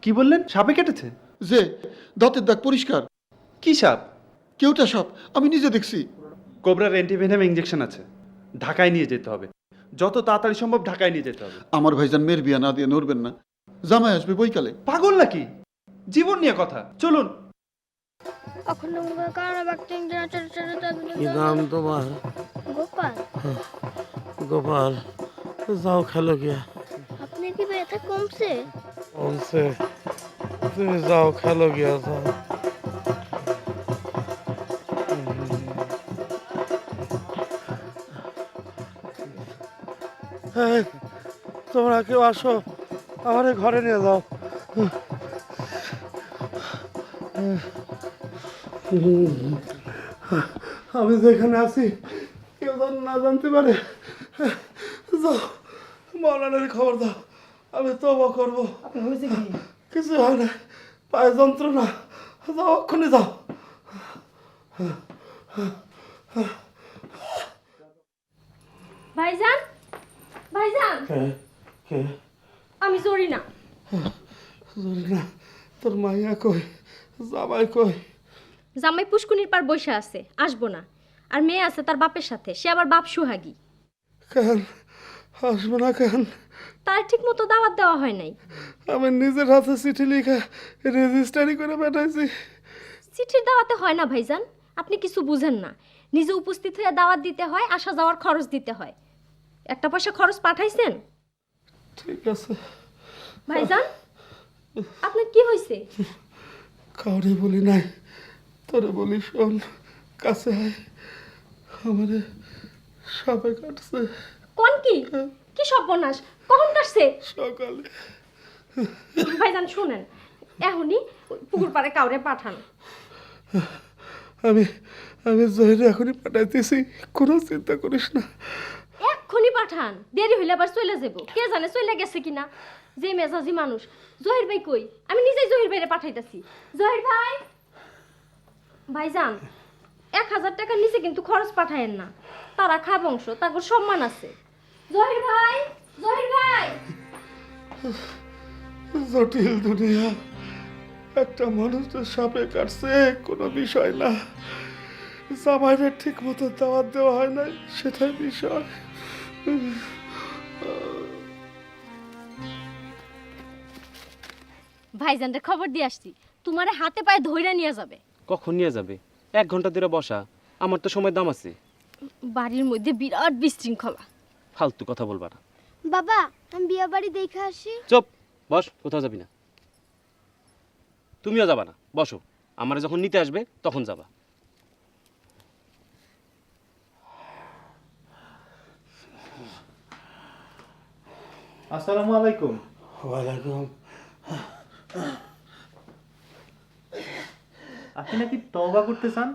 কি বললেন? সাপে কেটেছে? যে দাঁতের দাগ পরিষ্কার। কি সাপ? কেউটা সাপ, আমি নিজে দেখছি। কোবরার অ্যান্টিভেনাম ইঞ্জেকশন আছে, ঢাকায় নিয়ে যেতে হবে। যত তাড়াতাড়ি সম্ভব ঢাকায় নিয়ে যেতে হবে। আমার ভাইজান মেয়ের বিয়া না দিয়ে নড়বেন না, জামাই আসবে বৈকালে। পাগল নাকি? জীবন নিয়ে কথা, চলুন। কি নাম তোমার? গোপাল, গোপাল। যাও খেলো গিয়া। আপনার কি ব্যথা কমছে? কমছে? তুমি যাও খেলো গিয়া, যাও। এই, তোমরা কেউ আসো, আমার ঘরে নিয়ে যাও। আমি যেখানে আছি কেউ যেন না জানতে পারে। যাও, মৌলানার খবর দাও, আমি তওবা করবো। কিছু হয় না, পায়ে যন্ত্রণা। যাও, এক্ষুনি যাও। ভাইজান, ভাইজান, কে কে? আমি জরিনা। জরিনা, তোর মাইয়া কই? জামাই কই? জামাই পুষ্কুনির পার বসে আছে, আসবো না। আর মেয়ে আছে তার বাপের সাথে, সে আবার বাপ সুহাগী। কেন আসবো না কেন? তার ঠিক মতো দাওয়াত দেওয়া হয় নাই। আমি নিজের হাতে চিঠি লিখে রেজিস্টারি করে পাঠাইছি। চিঠির দাওয়াতে হয় না ভাইজান, আপনি কিছু বুঝেন না। নিজে উপস্থিত হয়ে দাওয়াত দিতে হয়, আসা যাওয়ার খরচ দিতে হয়। একটা পয়সা খরচ পাঠাইছেন? ঠিক আছে। ভাইজান, আপনার কি হয়েছে? কাউরে বলি নাই, তোরে বলি শোন, কাছে আয়। আমারে সাপে কাটছে কোন কি? কি সর্বনাশ, কখন কাটছে? সকালে। ভাইজান শুনেন, এখনই পুকুর পাড়ে কাউরে পাঠান। আমি আমি জহিরে এখনই পাঠাইতেছি, কোনো চিন্তা করিস না। এক্ষুনি পাঠান, দেরি হইলে আবার চলে যাব। কে জানে চলে গেছে কিনা। যে মেজাজি মানুষ। জহির ভাই কই? আমি নিজেই জহির ভাইরে পাঠাইতাছি। জহির ভাই, ভাইজান 1000 টাকার নিচে কিন্তু খরচ পাঠায়েন না। তারা খা বংশ, তারপর সম্মান আছে। জহির ভাই, জহির ভাই। জটিল দুনিয়া, একটা মানুষের সাপে কাটছে কোনো বিষয় না, জামাইরে ঠিক মতো দাওয়াত দেওয়া হয় নাই সেটাই বিষয়। ভাইজানরে খবর দিয়ে আসছি, তোমারে হাতে পায়ে ধইরা নিয়ে যাবে। কখন নিয়ে যাবে? 1 ঘন্টা ধরে বসা, আমার তো সময় দাম আছে। বাড়ির মধ্যে বিরাট বিশৃঙ্খলা। ফালতু কথা বলবা না। বাবা, আমি বিয়ে বাড়ি দেখে আসি। চুপ, বস, কোথাও যাবি না। তুমিও যাবা না, বসো। আমার যখন নিতে আসবে তখন যাবা। আসসালামু আলাইকুম। ওয়ালাইকুম। আপনি নাকি তওবা করতে চান?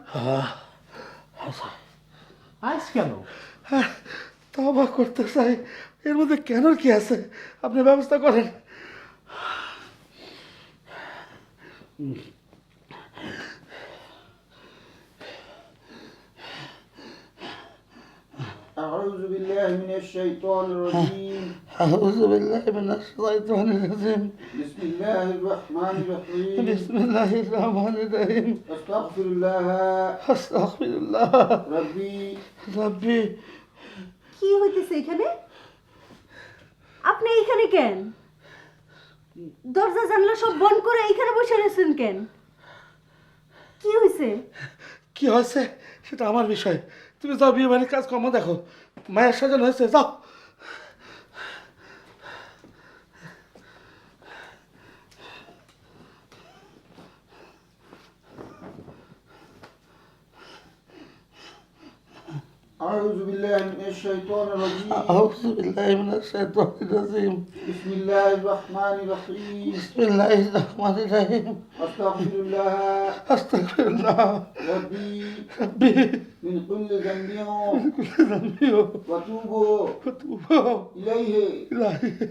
আজ কেন? তওবা করতে চাই, এর মধ্যে কেন কি আছে? আপনি ব্যবস্থা করেন। أعوذ بالله من الشيطان الرجيم. أعوذ بالله من الشيطان الرجيم. بسم الله الرحمن الرحيم. بسم الله الرحمن الرحيم. أستغفر الله أستغفر الله ربي. ربي। কি হইতেছে এখানে? আপনি এখানে কেন? দরজা জানলা সব বন্ধ করে এখানে বসে রয়েছেন কেন? কি হয়েছে? কি হয়েছে সেটা আমার বিষয়। তুমি যাও, বিয়ে বাড়ির কাজ কম দেখো। মায়ের সাজানো হয়েছে, যাও। أعوذ بالله من الشيطان الرجيم. أعوذ بالله من الشيطان الرجيم. بسم الله الرحمن الرحيم. بسم الله الرحمن الرحيم. أستغفر الله أستغفر الله ربي ربي من كل ذنب من كل ذنب وأتوب وأتوب إليه إليه